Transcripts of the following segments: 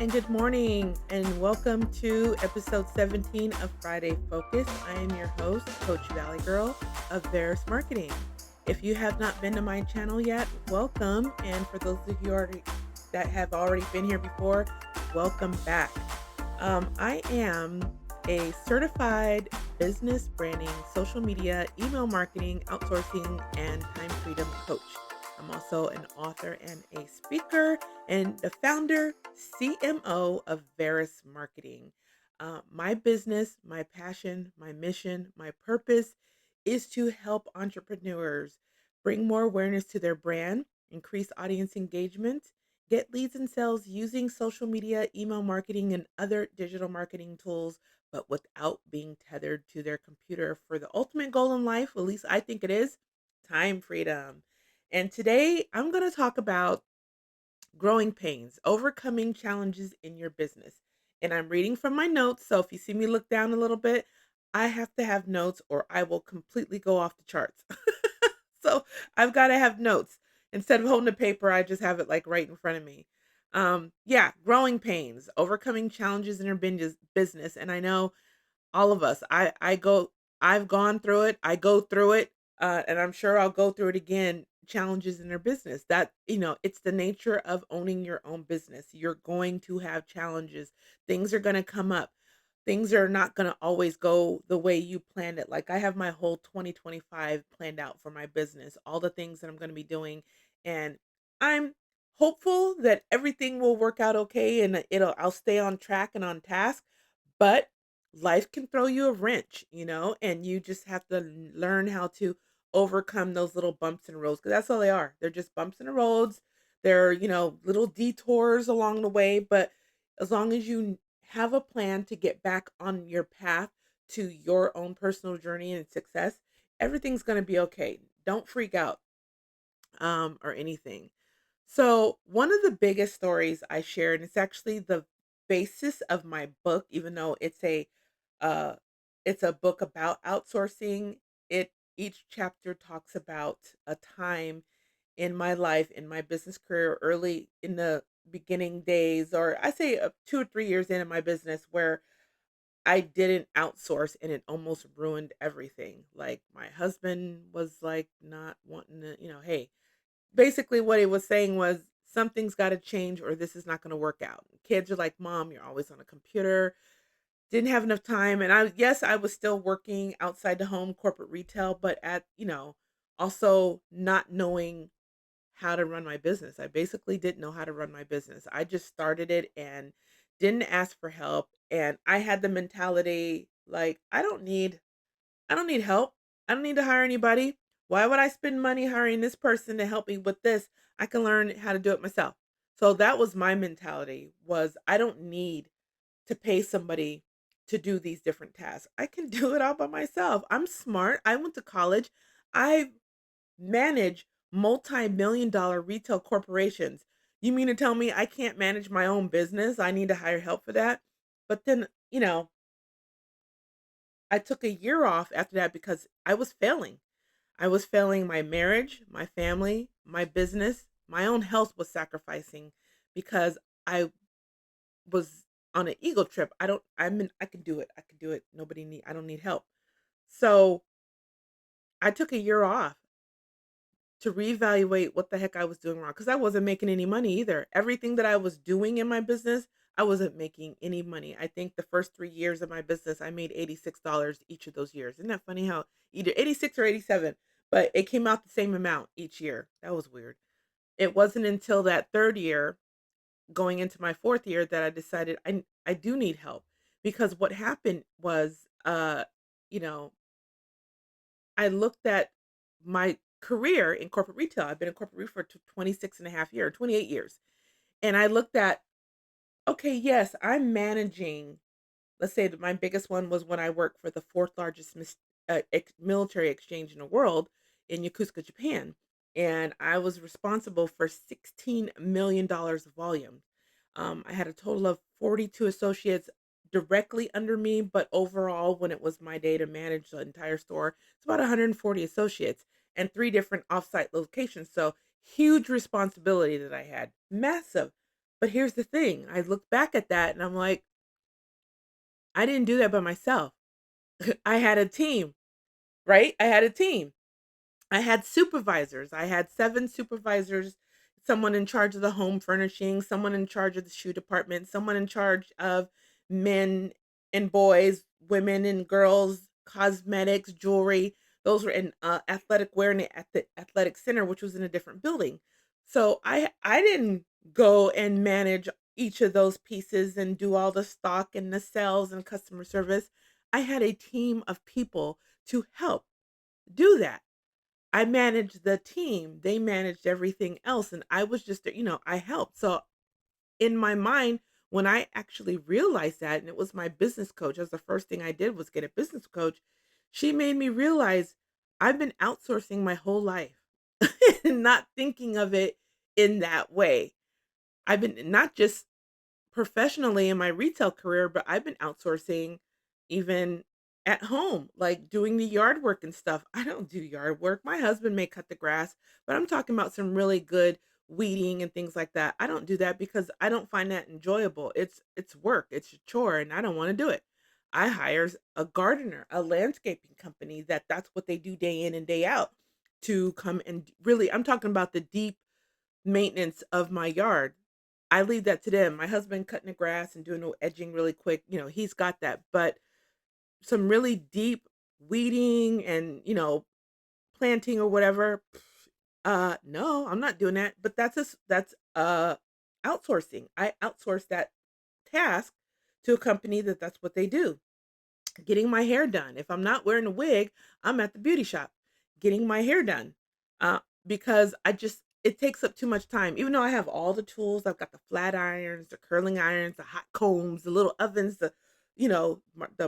and good morning, and welcome to episode 17 of Friday Focus. I am your host, Coach Valley Girl of Veris Marketing. If you have not been to my channel yet, welcome. And for those of you that have already been here before, welcome back. I am a certified business branding, social media, email marketing, outsourcing, and time freedom coach. I'm also an author and a speaker and the founder, CMO of Veris Marketing. My business, my passion, my mission, my purpose is to help entrepreneurs bring more awareness to their brand, increase audience engagement, get leads and sales using social media, email marketing, and other digital marketing tools, but without being tethered to their computer for the ultimate goal in life, at least I think it is time freedom. And today I'm going to talk about growing pains, overcoming challenges in your business. And I'm reading from my notes. So if you see me look down a little bit, I have to have notes or I will completely go off the charts. So I've got to have notes. Instead of holding a paper, I just have it like right in front of me. Yeah, growing pains, overcoming challenges in your business. And I know all of us, I've gone through it, I go through it, and I'm sure I'll go through it again. Challenges in their business, it's the nature of owning your own business. You're going to have challenges. Things are going to come up. Things are not going to always go the way you planned it. Like I have my whole 2025 planned out for my business, all the things that I'm going to be doing, and I'm hopeful that everything will work out okay and I'll stay on track and on task. But life can throw you a wrench, and you just have to learn how to overcome those little bumps in the roads because that's all they are. They're just bumps in the roads. They're, little detours along the way. But as long as you have a plan to get back on your path to your own personal journey and success, everything's going to be okay. Don't freak out or anything. So, one of the biggest stories I shared, and it's actually the basis of my book, even though uh it's a book about outsourcing. It Each chapter talks about a time in my life, in my business career, early in the beginning days, or I say 2 or 3 years into my business, where I didn't outsource and it almost ruined everything. Like my husband was like not wanting to, hey, basically what he was saying was something's got to change or this is not going to work out. Kids are like, "Mom, you're always on a computer." Didn't have enough time, and I was still working outside the home corporate retail, but also not knowing how to run my business. I basically didn't know how to run my business. I just started it and didn't ask for help, and I had the mentality like, I don't need help. I don't need to hire anybody. Why would I spend money hiring this person to help me with this? I can learn how to do it myself. So that was my mentality, was I don't need to pay somebody to do these different tasks. I can do it all by myself. I'm smart. I went to college. I manage multi-million dollar retail corporations. You mean to tell me I can't manage my own business? I need to hire help for that? But then, I took a year off after that because I was failing. I was failing my marriage, my family, my business, my own health was sacrificing because I was on an ego trip. I can do it. I can do it. I don't need help. So I took a year off to reevaluate what the heck I was doing wrong because I wasn't making any money either. Everything that I was doing in my business, I wasn't making any money. I think the first 3 years of my business, I made $86 each of those years. Isn't that funny how either 86 or 87, but it came out the same amount each year. That was weird. It wasn't until that third year, going into my fourth year, that I decided I do need help because what happened was, you know, I looked at my career in corporate retail. I've been in corporate retail for 26 and a half years, 28 years. And I looked at, okay, yes, I'm managing, let's say that my biggest one was when I worked for the fourth largest military exchange in the world in Yokosuka, Japan. And I was responsible for $16 million of volume. I had a total of 42 associates directly under me, but overall, when it was my day to manage the entire store, it's about 140 associates and three different offsite locations. So huge responsibility that I had, massive. But here's the thing, I look back at that and I'm like, I didn't do that by myself. I had a team, right? I had a team. I had supervisors. I had 7 supervisors, someone in charge of the home furnishing, someone in charge of the shoe department, someone in charge of men and boys, women and girls, cosmetics, jewelry. Those were in athletic wear and at the athletic center, which was in a different building. So I didn't go and manage each of those pieces and do all the stock and the sales and customer service. I had a team of people to help do that. I managed the team, they managed everything else, and I was just, I helped. So in my mind, when I actually realized that, and it was my business coach, that's the first thing I did was get a business coach. She made me realize I've been outsourcing my whole life and not thinking of it in that way. I've been not just professionally in my retail career, but I've been outsourcing even at home, like doing the yard work and stuff. I don't do yard work. My husband may cut the grass, but I'm talking about some really good weeding and things like that. I don't do that because I don't find that enjoyable. It's work, it's a chore and I don't want to do it. I hire a gardener, a landscaping company that's what they do day in and day out to come and really I'm talking about the deep maintenance of my yard. I leave that to them. My husband cutting the grass and doing the edging really quick, he's got that. But some really deep weeding and, planting or whatever, no, I'm not doing that. But that's outsourcing. I outsource that task to a company that's what they do. Getting my hair done. If I'm not wearing a wig, I'm at the beauty shop getting my hair done. Because it takes up too much time. Even though I have all the tools, I've got the flat irons, the curling irons, the hot combs, the little ovens, the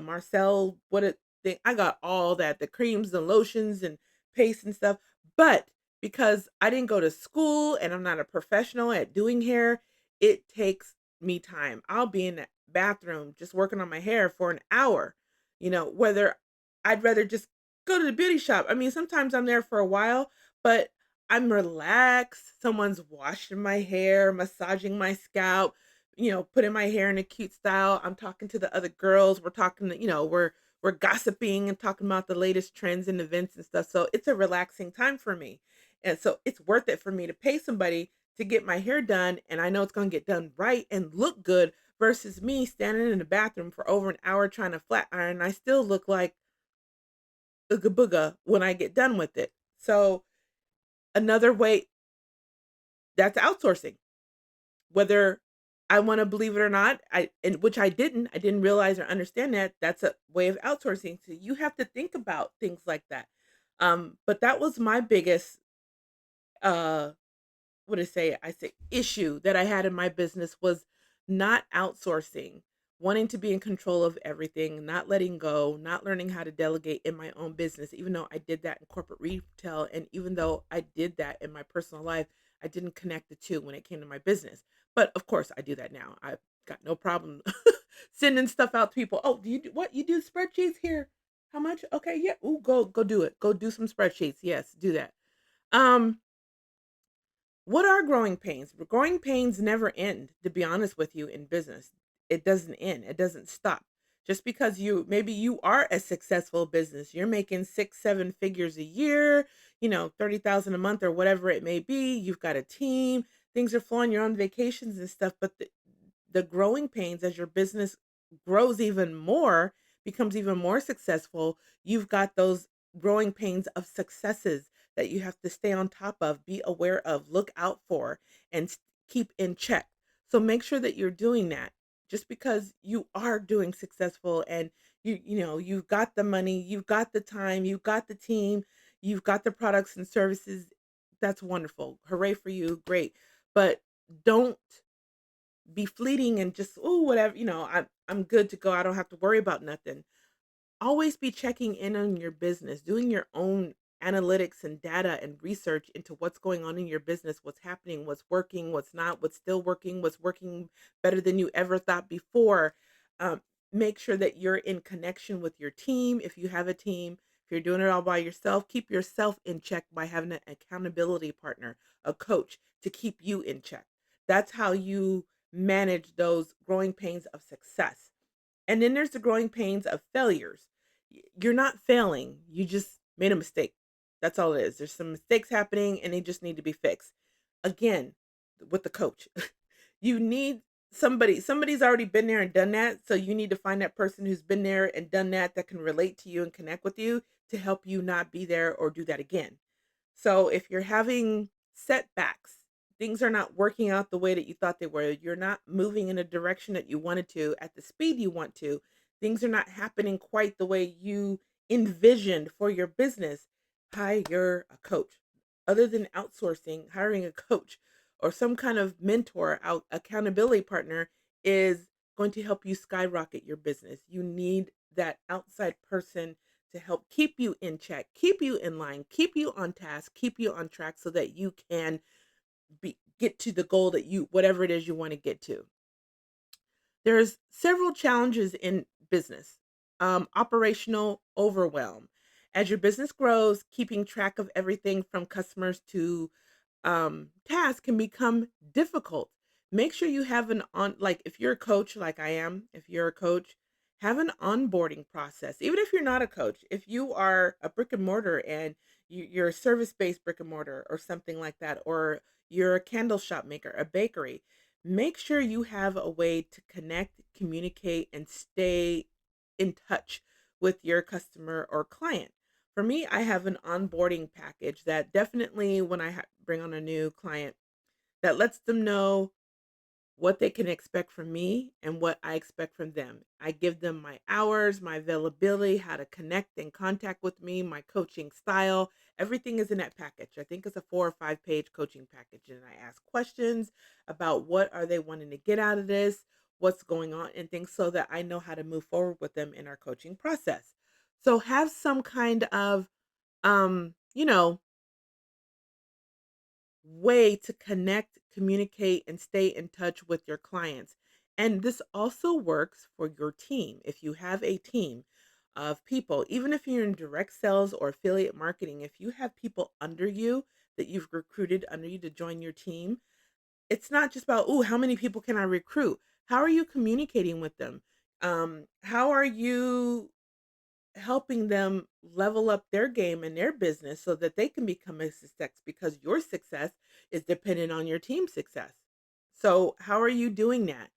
Marcel what it thing. I got all that, the creams, the lotions and paste and stuff. But because I didn't go to school and I'm not a professional at doing hair, it takes me time. I'll be in the bathroom just working on my hair for an hour, whether I'd rather just go to the beauty shop. I mean, sometimes I'm there for a while, but I'm relaxed. Someone's washing my hair, massaging my scalp, putting my hair in a cute style. I'm talking to the other girls. We're talking, we're gossiping and talking about the latest trends and events and stuff. So it's a relaxing time for me. And so it's worth it for me to pay somebody to get my hair done and I know it's going to get done right and look good versus me standing in the bathroom for over an hour trying to flat iron. I still look like ooga booga when I get done with it. So another way that's outsourcing, whether I want to believe it or not, which I didn't realize or understand that that's a way of outsourcing. So you have to think about things like that. But that was my biggest uh what to say I say issue that I had in my business was not outsourcing, wanting to be in control of everything, not letting go, not learning how to delegate in my own business, even though I did that in corporate retail. And even though I did that in my personal life, I didn't connect the two when it came to my business. But of course, I do that now. I've got no problem sending stuff out to people. Oh, do you do what? You do spreadsheets here? How much? Okay, yeah. Ooh, go do it. Go do some spreadsheets. Yes, do that. Um, what are growing pains? Growing pains never end, to be honest with you, in business. It doesn't end. It doesn't stop. Just because maybe you are a successful business, you're making 6, 7 figures a year, 30,000 a month or whatever it may be. You've got a team, things are flowing, you're on vacations and stuff. But the growing pains as your business grows even more, becomes even more successful, you've got those growing pains of successes that you have to stay on top of, be aware of, look out for, and keep in check. So make sure that you're doing that. Just because you are doing successful and you've got the money, you've got the time, you've got the team, you've got the products and services, that's wonderful. Hooray for you, great. But don't be fleeting and just, oh, whatever, I'm good to go. I don't have to worry about nothing. Always be checking in on your business, doing your own analytics and data and research into what's going on in your business, what's happening, what's working, what's not, what's working better than you ever thought before. Um, Make sure that you're in connection with your team. If you have a team, if you're doing it all by yourself, keep yourself in check by having an accountability partner, a coach to keep you in check. That's how you manage those growing pains of success. And then there's the growing pains of failures. You're not failing, you just made a mistake. That's all it is. There's some mistakes happening and they just need to be fixed. Again, with the coach, you need somebody's already been there and done that. So you need to find that person who's been there and done that that can relate to you and connect with you to help you not be there or do that again. So if you're having setbacks, things are not working out the way that you thought they were, you're not moving in a direction that you wanted to at the speed you want to, things are not happening quite the way you envisioned for your business, hire a coach. Other than outsourcing, hiring a coach or some kind of mentor, accountability partner is going to help you skyrocket your business. You need that outside person to help keep you in check, keep you in line, keep you on task, keep you on track so that you can get to the goal that you whatever it is you want to get to. There's several challenges in business. Operational overwhelm. As your business grows, keeping track of everything from customers to tasks can become difficult. Make sure you have like if you're a coach, like I am, if you're a coach, have an onboarding process. Even if you're not a coach, if you are a brick and mortar and you're a service based brick and mortar or something like that, or you're a candle shop maker, a bakery, make sure you have a way to connect, communicate, and stay in touch with your customer or client. For me, I have an onboarding package that definitely, when I bring on a new client, that lets them know what they can expect from me and what I expect from them. I give them my hours, my availability, how to connect and contact with me, my coaching style. Everything is in that package. I think it's a 4 or 5 page coaching package. And I ask questions about what are they wanting to get out of this, what's going on, and things so that I know how to move forward with them in our coaching process. So have some kind of you know, way to connect, communicate, and stay in touch with your clients. And this also works for your team. If you have a team of people, even if you're in direct sales or affiliate marketing, if you have people under you that you've recruited under you to join your team, it's not just about, oh, how many people can I recruit? How are you communicating with them? How are you helping them level up their game and their business so that they can become a success because your success is dependent on your team's success. So, how are you doing that?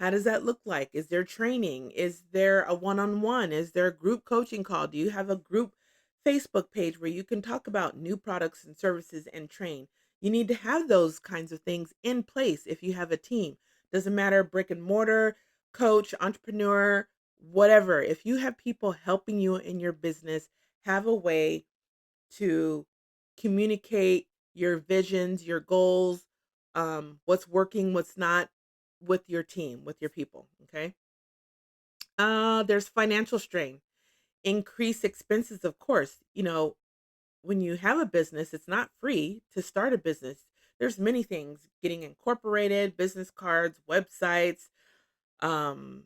How does that look like? Is there training? Is there a one on one? Is there a group coaching call? Do you have a group Facebook page where you can talk about new products and services and train? You need to have those kinds of things in place if you have a team. Doesn't matter, brick and mortar, coach, entrepreneur, whatever. If you have people helping you in your business, have a way to communicate your visions, your goals, what's working, what's not with your team, with your people. Okay. There's financial strain, increased expenses, of course. When you have a business, it's not free to start a business. There's many things getting incorporated, business cards, websites, um,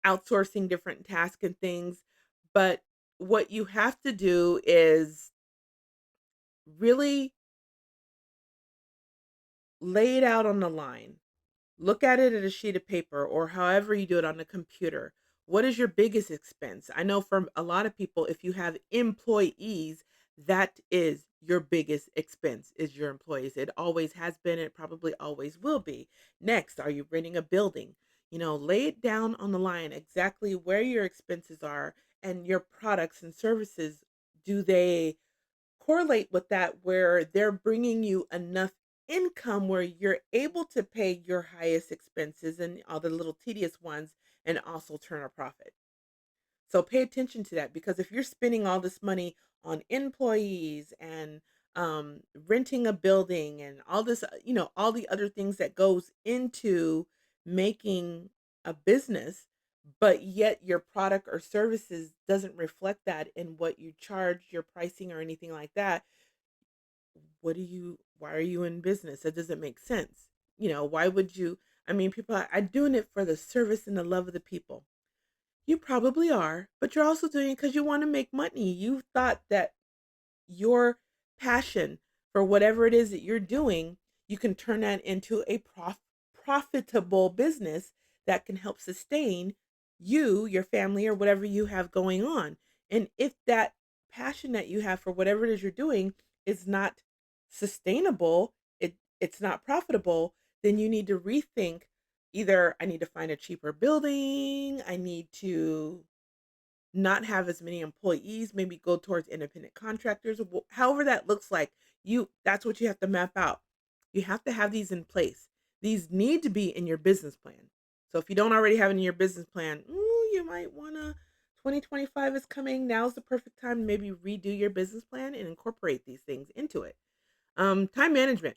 outsourcing different tasks and things. But what you have to do is really lay it out on the line. Look at it at a sheet of paper or however you do it on a computer. What is your biggest expense? I know for a lot of people, if you have employees, that is your biggest expense is your employees. It always has been, it probably always will be. Next, are you renting a building? Lay it down on the line exactly where your expenses are and your products and services. Do they correlate with that where they're bringing you enough income where you're able to pay your highest expenses and all the little tedious ones and also turn a profit. So pay attention to that because if you're spending all this money on employees and renting a building and all this, all the other things that goes into making a business, but yet your product or services doesn't reflect that in what you charge, your pricing or anything like that, why are you in business? That doesn't make sense. Why would you? I mean, people are doing it for the service and the love of the people. You probably are, but you're also doing it because you want to make money. You thought that your passion for whatever it is that you're doing, you can turn that into a profitable business that can help sustain you, your family, or whatever you have going on. And if that passion that you have for whatever it is you're doing is not sustainable, it's not profitable, then you need to rethink. Either I need to find a cheaper building, I need to not have as many employees, maybe go towards independent contractors, however that looks like. That's what you have to map out. You have to have these in place. These need to be in your business plan. So if you don't already have it in your business plan, you might want to. 2025 is coming. Now's the perfect time to maybe redo your business plan and incorporate these things into it. Time management.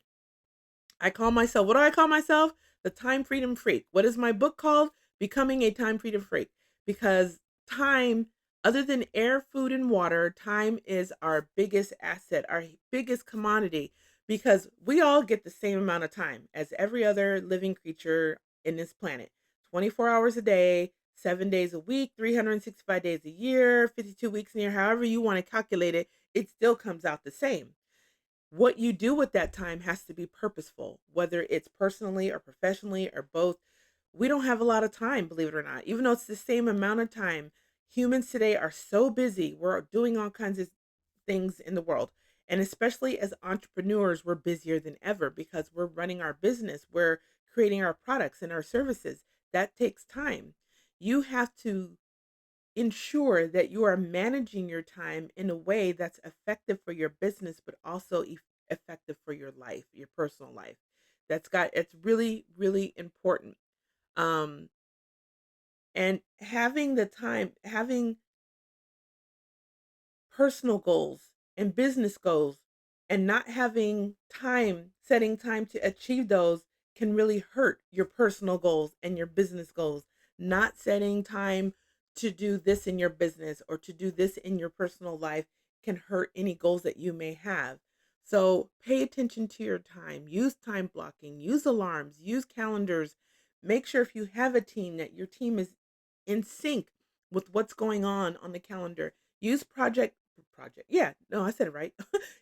I call myself, what do I call myself? The time freedom freak. What is my book called? Becoming a time freedom freak. Because time, other than air, food, and water, time is our biggest asset, our biggest commodity, because we all get the same amount of time as every other living creature in this planet. 24 hours a day, 7 days a week, 365 days a year, 52 weeks in a year, however you want to calculate it, it still comes out the same. What you do with that time has to be purposeful, whether it's personally or professionally or both. We don't have a lot of time, believe it or not. Even though it's the same amount of time, humans today are so busy. We're doing all kinds of things in the world. And especially as entrepreneurs, we're busier than ever because we're running our business, we're creating our products and our services. That takes time. You have to ensure that you are managing your time in a way that's effective for your business, but also effective for your life, your personal life. It's really, really important. Um, and having the time, having personal goals and business goals, and not having time, setting time to achieve those can really hurt your personal goals and your business goals. Not setting time to do this in your business or to do this in your personal life can hurt any goals that you may have. So pay attention to your time. Use time blocking, use alarms, use calendars. Make sure if you have a team that your team is in sync with what's going on the calendar. Use yeah, no, I said it right.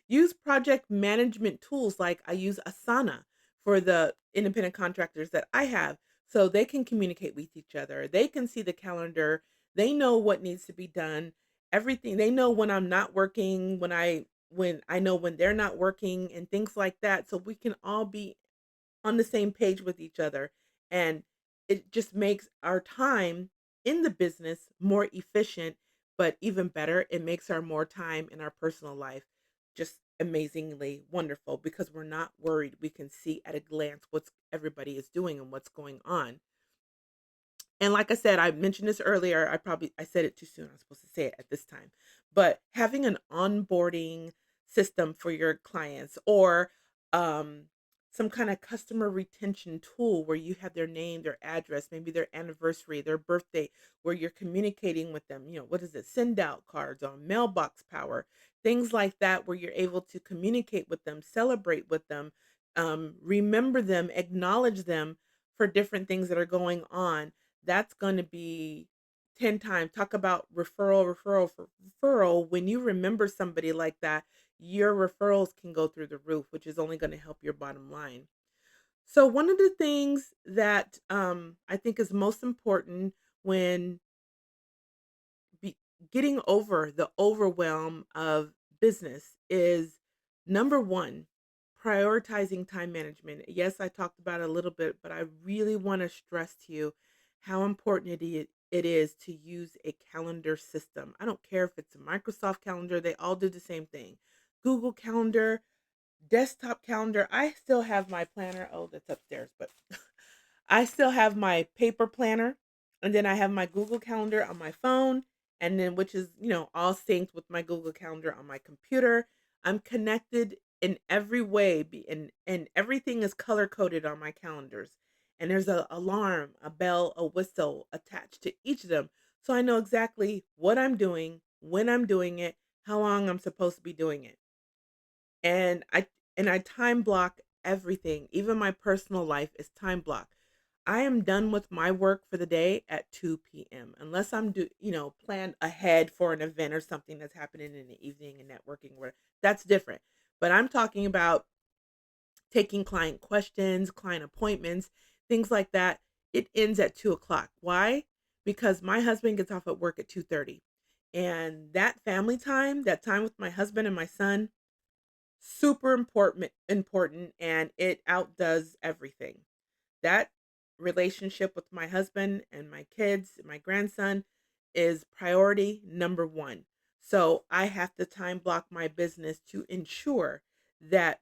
Use project management tools like I use Asana for the independent contractors that I have, so they can communicate with each other. They can see the calendar. They know what needs to be done. Everything. They know when I'm not working, when I know when they're not working and things like that, so we can all be on the same page with each other. And it just makes our time in the business more efficient, but even better, it makes our more time in our personal life just amazingly wonderful because we're not worried. We can see at a glance what's everybody is doing and what's going on. And like I said, I mentioned this earlier. I said it too soon. I was supposed to say it at this time. But having an onboarding system for your clients, or um, some kind of customer retention tool where you have their name, their address, maybe their anniversary, their birthday, where you're communicating with them. What is it? Send out cards on mailbox power, things like that, where you're able to communicate with them, celebrate with them, remember them, acknowledge them for different things that are going on. That's gonna be 10 times. Talk about referral. When you remember somebody like that, your referrals can go through the roof, which is only gonna help your bottom line. So one of the things that I think is most important when be, getting over the overwhelm of business is, number one, prioritizing time management. Yes, I talked about it a little bit, but I really want to stress to you how important it is to use a calendar system. I don't care if it's a Microsoft calendar, they all do the same thing. Google Calendar, desktop calendar. I still have my planner. Oh, that's upstairs, but I still have my paper planner, and then I have my Google Calendar on my phone, and then which is, all synced with my Google Calendar on my computer. I'm connected in every way, and everything is color coded on my calendars. And there's a alarm, a bell, a whistle attached to each of them, so I know exactly what I'm doing, when I'm doing it, how long I'm supposed to be doing it. And I time block everything. Even my personal life is time blocked. I am done with my work for the day at 2 p.m. Unless I'm planned ahead for an event or something that's happening in the evening and networking where that's different. But I'm talking about taking client questions, client appointments, things like that, it ends at 2 o'clock. Why? Because my husband gets off at work at 2:30. And that family time, that time with my husband and my son, super important, and it outdoes everything. That relationship with my husband and my kids, my grandson is priority number 1. So I have to time block my business to ensure that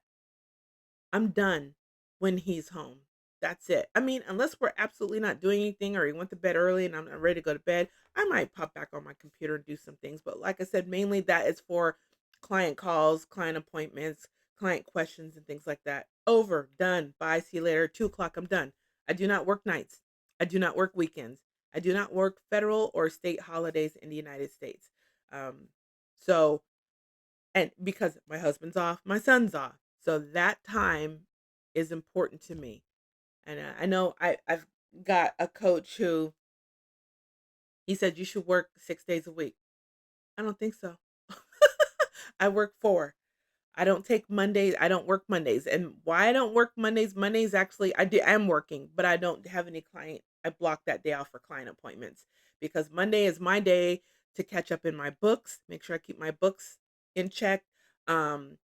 I'm done when he's home. That's it. I mean, unless we're absolutely not doing anything or he went to bed early and I'm not ready to go to bed, I might pop back on my computer and do some things. But like I said, mainly that is for client calls, client appointments, client questions, and things like that. Over, done. Bye. See you later. 2 o'clock. I'm done. I do not work nights. I do not work weekends. I do not work federal or state holidays in the United States. Um, so and because my husband's off, my son's off. So that time is important to me. And I know I've got a coach who he said you should work 6 days a week. I don't think so. I work 4. I don't take Mondays. I don't work Mondays. And why I don't work Mondays, Mondays actually I am working, but I don't have any client. I block that day off for client appointments because Monday is my day to catch up in my books, make sure I keep my books in check. Um,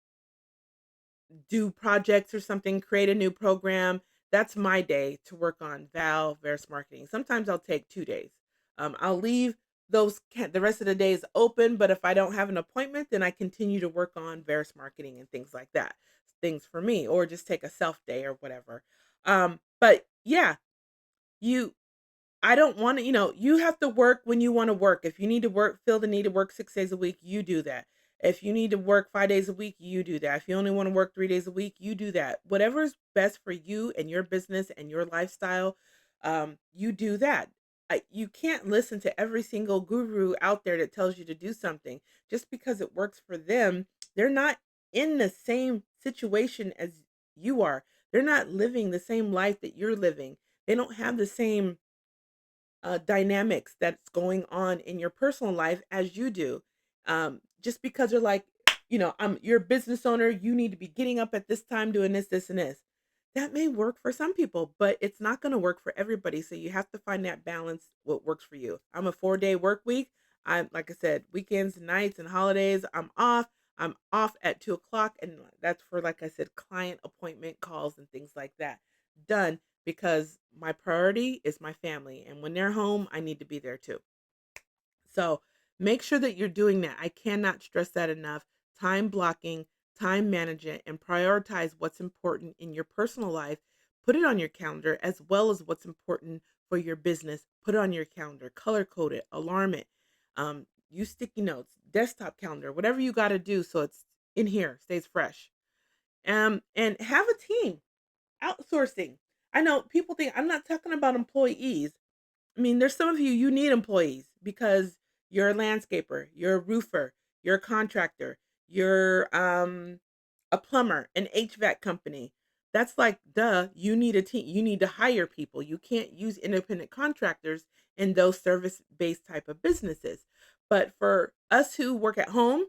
do projects or something, create a new program. That's my day to work on Verus Marketing. Sometimes I'll take 2 days. I'll leave the rest of the days open, but if I don't have an appointment, then I continue to work on Verus Marketing and things like that. Things for me, or just take a self day or whatever. But yeah, you I don't wanna you have to work when you wanna work. If you need to feel the need to work 6 days a week, you do that. If you need to work 5 days a week, you do that. If you only wanna work 3 days a week, you do that. Whatever is best for you and your business and your lifestyle, you do that. You can't listen to every single guru out there that tells you to do something. Just because it works for them, they're not in the same situation as you are. They're not living the same life that you're living. They don't have the same dynamics that's going on in your personal life as you do. Just because they're like, you're a business owner, you need to be getting up at this time doing this, this, and this. That may work for some people, but it's not going to work for everybody. So you have to find that balance, what works for you. I'm a 4-day work week. I'm like I said, weekends, nights, and holidays, I'm off. I'm off at 2 o'clock, and that's for, like I said, client appointment calls and things like that. Done because my priority is my family. And when they're home, I need to be there too. So make sure that you're doing that. I cannot stress that enough. Time blocking, time management, and prioritize what's important in your personal life. Put it on your calendar as well as what's important for your business. Put it on your calendar, color code it, alarm it, use sticky notes, desktop calendar, whatever you got to do so it's in here, stays fresh. And have a team. Outsourcing. I know people think I'm not talking about employees. I mean, there's some of you, you need employees because you're a landscaper, you're a roofer, you're a contractor, you're a plumber, an HVAC company. That's like, duh, you need a team. You need to hire people. You can't use independent contractors in those service-based type of businesses. But for us who work at home,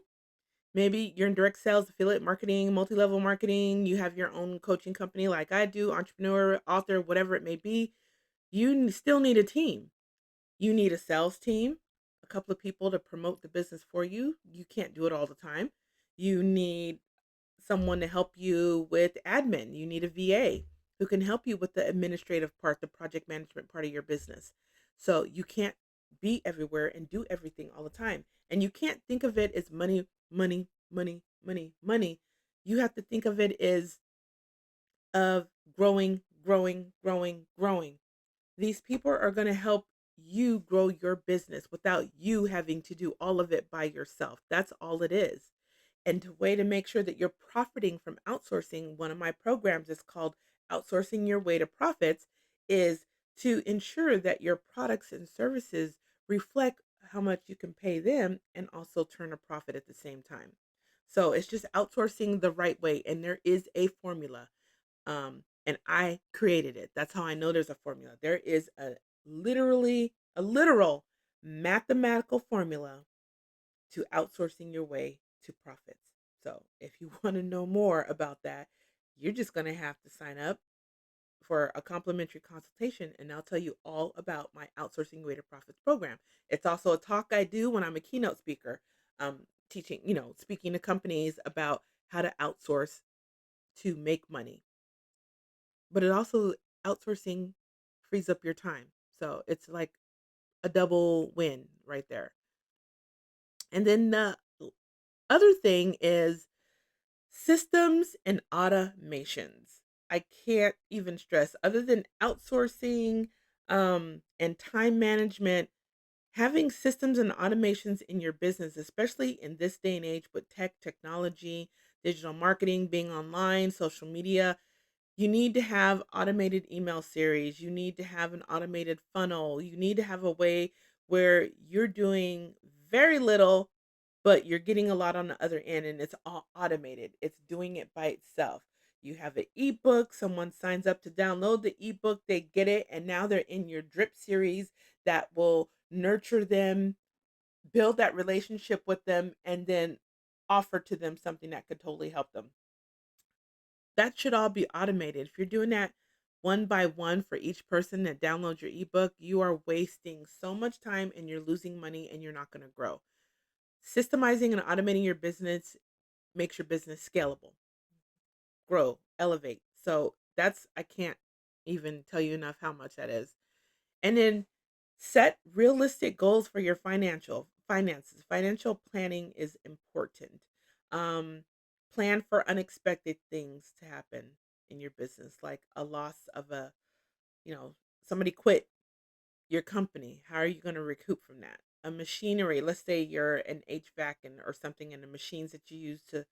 maybe you're in direct sales, affiliate marketing, multi-level marketing, you have your own coaching company like I do, entrepreneur, author, whatever it may be, still need a team. You need a sales team, a couple of people to promote the business for you. You can't do it all the time. You need someone to help you with admin. You need a VA who can help you with the administrative part, the project management part of your business. So you can't be everywhere and do everything all the time. And you can't think of it as money, money, money, money, money. You have to think of it as of growing, growing, growing, growing. These people are going to help you grow your business without you having to do all of it by yourself. That's all it is. And the way to make sure that you're profiting from outsourcing, one of my programs is called Outsourcing Your Way to Profits, is to ensure that your products and services reflect how much you can pay them and also turn a profit at the same time. So it's just outsourcing the right way. And there is a formula. And I created it. That's how I know there's a formula. There is a literal mathematical formula to outsourcing your way to profits. So if you want to know more about that, you're just going to have to sign up for a complimentary consultation, and I'll tell you all about my Outsourcing Way to Profits program. It's also a talk I do when I'm a keynote speaker, teaching, speaking to companies about how to outsource to make money. But it also, outsourcing frees up your time. So it's like a double win right there. And then the other thing is systems and automations. I can't even stress, other than outsourcing and time management, having systems and automations in your business, especially in this day and age with technology, digital marketing, being online, social media. You need to have automated email series. You need to have an automated funnel. You need to have a way where you're doing very little, but you're getting a lot on the other end, and it's all automated. It's doing it by itself. You have an ebook, someone signs up to download the ebook, they get it, and now they're in your drip series that will nurture them, build that relationship with them, and then offer to them something that could totally help them. That should all be automated. If you're doing that one by one for each person that downloads your ebook, you are wasting so much time and you're losing money and you're not going to grow. Systemizing and automating your business makes your business scalable, grow, elevate. So that's, I can't even tell you enough how much that is. And then set realistic goals for your finances. Financial planning is important. Um, Plan for unexpected things to happen in your business, like a loss of you know, somebody quit your company. How are you going to recoup from that? A machinery, let's say you're an HVAC or something, and the machines that you use to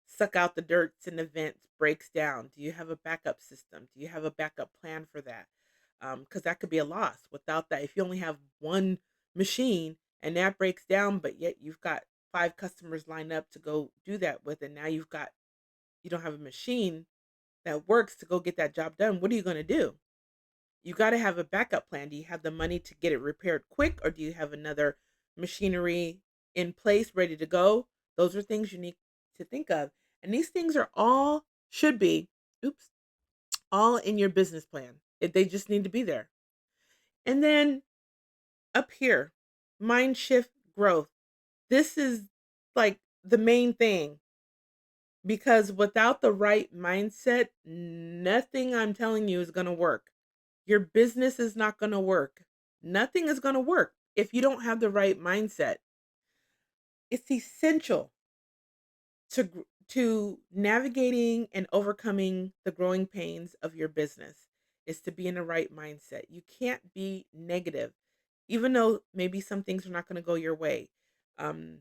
suck out the dirts and the vents breaks down. Do you have a backup system? Do you have a backup plan for that? Because that could be a loss without that. If you only have one machine and that breaks down, but yet you've got five customers lined up to go do that with, and now you don't have a machine that works to go get that job done. What are you going to do? You got to have a backup plan. Do you have the money to get it repaired quick, or do you have another machinery in place ready to go? Those are things you need to think of. And these things are all, should be, oops, all in your business plan. They just need to be there. And then up here, mind shift growth. This is like the main thing, because without the right mindset, nothing I'm telling you is going to work. Your business is not going to work. Nothing is going to work if you don't have the right mindset. It's essential to navigating and overcoming the growing pains of your business is to be in the right mindset. You can't be negative, even though maybe some things are not going to go your way. Um,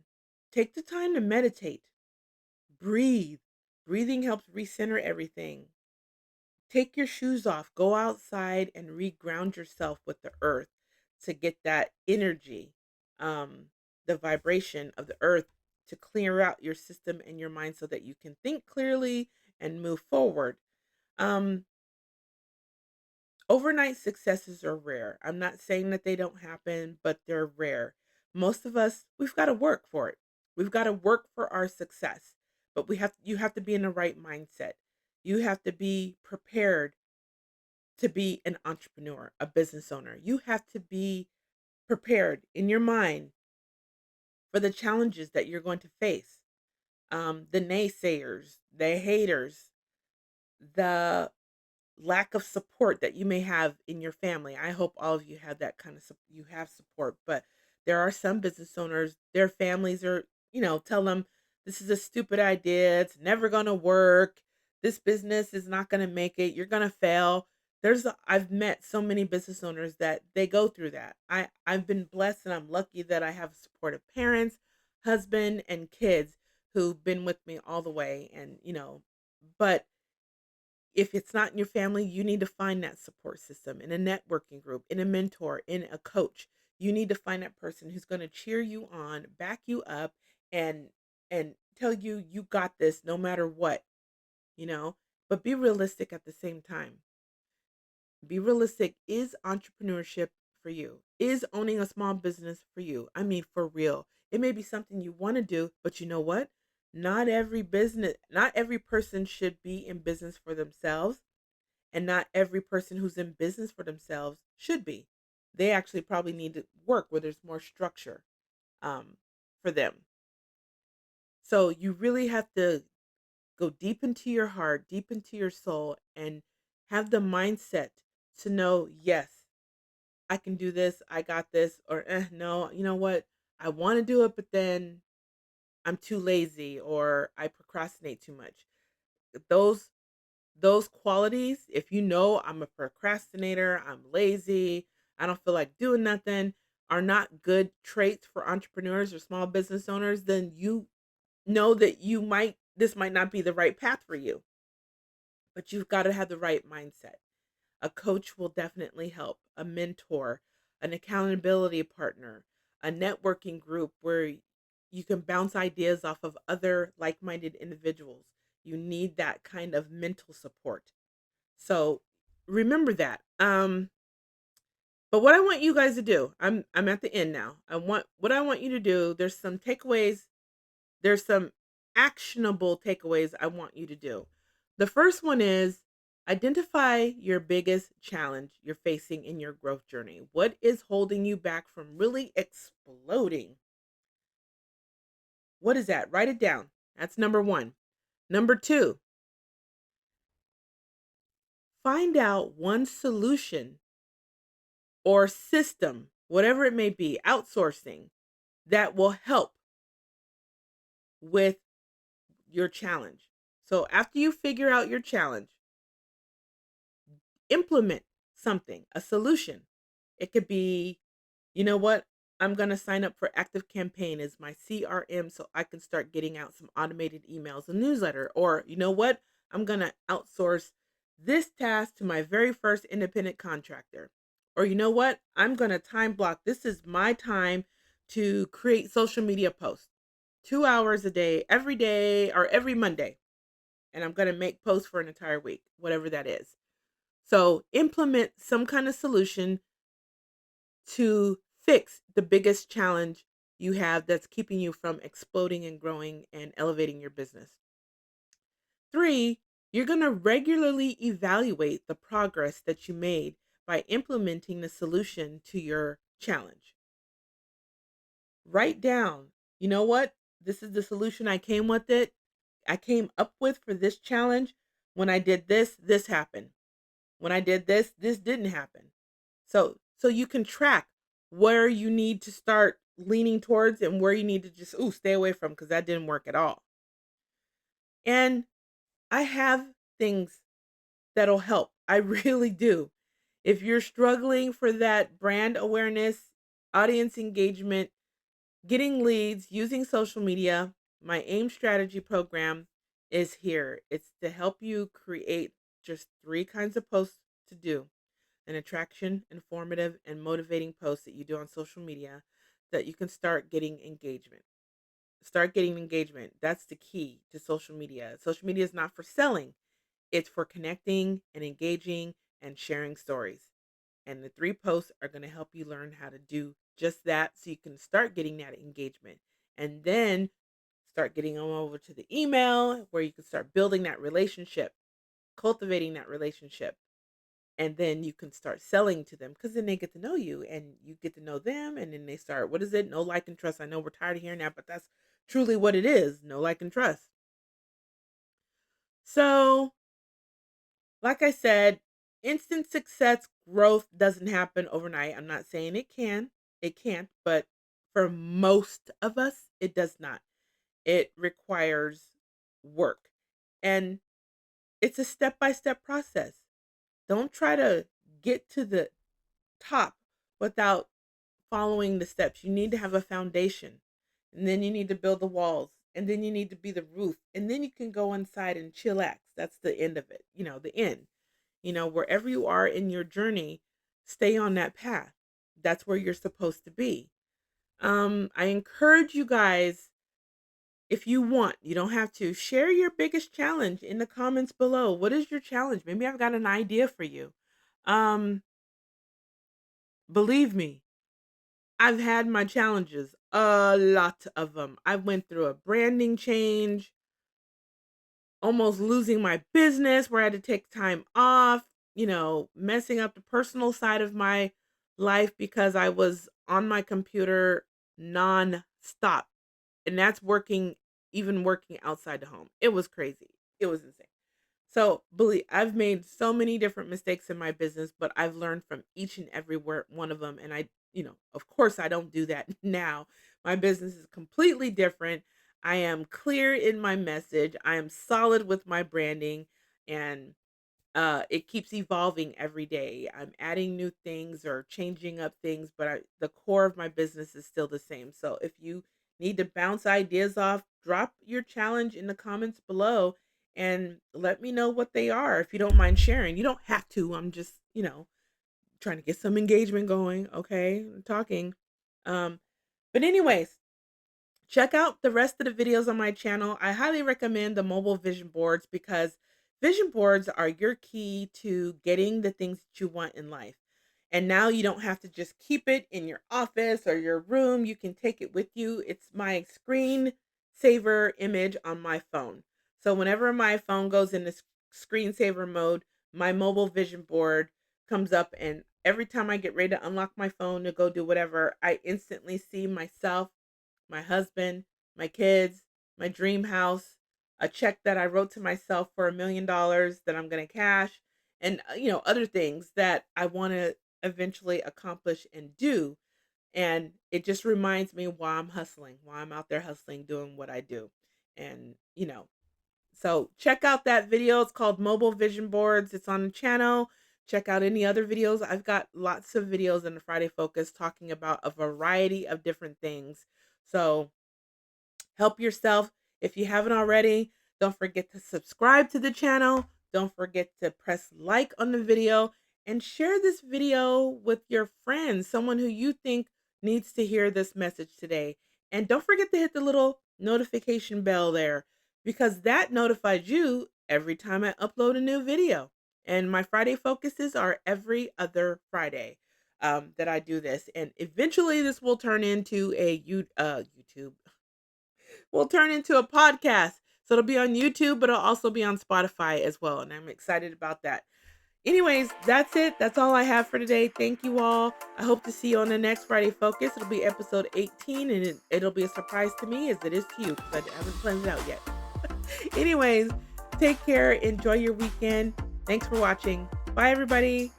Take the time to meditate, breathe. Breathing helps recenter everything. Take your shoes off, go outside and reground yourself with the earth to get that energy, um, the vibration of the earth, to clear out your system and your mind so that you can think clearly and move forward. Um, Overnight successes are rare. I'm not saying that they don't happen, but they're rare. Most of us, we've got to work for it. We've got to work for our success, but you have to be in the right mindset. You have to be prepared to be an entrepreneur, a business owner. You have to be prepared in your mind for the challenges that you're going to face. The naysayers, the haters, the lack of support that you may have in your family. I hope all of you have that kind of you have support, but there are some business owners, their families are, tell them this is a stupid idea, it's never going to work. This business is not going to make it. You're going to fail. I've met so many business owners that they go through that. I've been blessed and I'm lucky that I have supportive parents, husband and kids who've been with me all the way, and but if it's not in your family, you need to find that support system in a networking group, in a mentor, in a coach. You need to find that person who's going to cheer you on, back you up, and tell you you got this no matter what, you know. But be realistic at the same time. Be realistic. Is entrepreneurship for you? Is owning a small business for you? I mean, for real. It may be something you want to do, but you know what? Not every person should be in business for themselves. And not every person who's in business for themselves should be. They actually probably need to work where there's more structure um, for them. So you really have to go deep into your heart, deep into your soul, and have the mindset to know, yes, I can do this, I got this, or no, you know what? I want to do it, but then I'm too lazy or I procrastinate too much. Those those qualities, if you know I'm a procrastinator, I'm lazy, I don't feel like doing nothing, are not good traits for entrepreneurs or small business owners, then you know that this might not be the right path for you, but you've got to have the right mindset. A coach will definitely help, a mentor, an accountability partner, a networking group where you can bounce ideas off of other like minded individuals. You need that kind of mental support. So remember that. But what I want you guys to do, I'm at the end now. I want you to do, there's some takeaways, there's some actionable takeaways I want you to do. The first one is identify your biggest challenge you're facing in your growth journey. What is holding you back from really exploding? What is that? Write it down. That's number 1. Number 2, find out one solution or system, whatever it may be, outsourcing that will help with your challenge. So after you figure out your challenge, implement something, a solution. It could be, you know what? I'm going to sign up for Active Campaign as my CRM so I can start getting out some automated emails and newsletter. Or, you know what? I'm going to outsource this task to my very first independent contractor. Or, you know what? I'm going to time block. This is my time to create social media posts 2 hours a day, or every Monday. And I'm going to make posts for an entire week, whatever that is. So implement some kind of solution to fix the biggest challenge you have that's keeping you from exploding and growing and elevating your business. 3, you're going to regularly evaluate the progress that you made by implementing the solution to your challenge. Write down, you know what? This is the solution I came up with for this challenge. When I did this, this happened. When I did this didn't happen. So you can track where you need to start leaning towards and where you need to just stay away from because that didn't work at all. And I have things that'll help. I really do. If you're struggling for that brand awareness, audience engagement, getting leads, using social media, my AIM strategy program is here. It's to help you create just 3 kinds of posts to do: an attraction, informative, and motivating post that you do on social media that you can start getting engagement. Start getting engagement. That's the key to social media. Social media is not for selling, it's for connecting and engaging and sharing stories. And the 3 posts are going to help you learn how to do just that so you can start getting that engagement. And then start getting them over to the email where you can start building that relationship, cultivating that relationship, and then you can start selling to them because then they get to know you and you get to know them, and then they start, what is it? No, like, and trust. I know we're tired of hearing that, but that's truly what it is. No, like, and trust. So, like I said, instant success growth doesn't happen overnight. I'm not saying it can't, but for most of us, it does not. It requires work, and it's a step by step process. Don't try to get to the top without following the steps. You need to have a foundation, and then you need to build the walls, and then you need to be the roof, and then you can go inside and chillax. That's the end of it, the end. Wherever you are in your journey, stay on that path. That's where you're supposed to be. I encourage you guys, if you want, you don't have to, share your biggest challenge in the comments below. What is your challenge? Maybe I've got an idea for you. Um, Believe me, I've had my challenges, a lot of them. I went through a branding change, almost losing my business where I had to take time off, messing up the personal side of my life because I was on my computer non-stop. And that's working outside the home. It was crazy. It was insane. So, believe I've made so many different mistakes in my business, but I've learned from each and every one of them. And of course, I don't do that now. My business is completely different. I am clear in my message. I am solid with my branding, and it keeps evolving every day. I'm adding new things or changing up things, but the core of my business is still the same. So if you need to bounce ideas off, drop your challenge in the comments below and let me know what they are if you don't mind sharing. You don't have to. I'm just, trying to get some engagement going. Okay. I'm talking. Um, but anyways, check out the rest of the videos on my channel. I highly recommend the mobile vision boards because vision boards are your key to getting the things that you want in life. And now you don't have to just keep it in your office or your room. You can take it with you. It's my screen saver image on my phone. So whenever my phone goes into screensaver mode, my mobile vision board comes up, and every time I get ready to unlock my phone to go do whatever, I instantly see myself, my husband, my kids, my dream house, a check that I wrote to myself for $1 million that I'm going to cash, and other things that I want to eventually accomplish and do. And it just reminds me why I'm hustling, why I'm out there hustling, doing what I do. And so check out that video. It's called Mobile Vision Boards. It's on the channel. Check out any other videos. I've got lots of videos in the Friday Focus talking about a variety of different things. So help yourself. If you haven't already, don't forget to subscribe to the channel. Don't forget to press like on the video and share this video with your friends, someone who you think needs to hear this message today. And don't forget to hit the little notification bell there because that notifies you every time I upload a new video. And my Friday focuses are every other Friday that I do this. And eventually this will turn into a YouTube will turn into a podcast. So it'll be on YouTube, but it'll also be on Spotify as well. And I'm excited about that. Anyways, that's it. That's all I have for today. Thank you all. I hope to see you on the next Friday Focus. It'll be episode 18, and it'll be a surprise to me as it is to you because I haven't planned it out yet. Anyways, take care. Enjoy your weekend. Thanks for watching. Bye, everybody.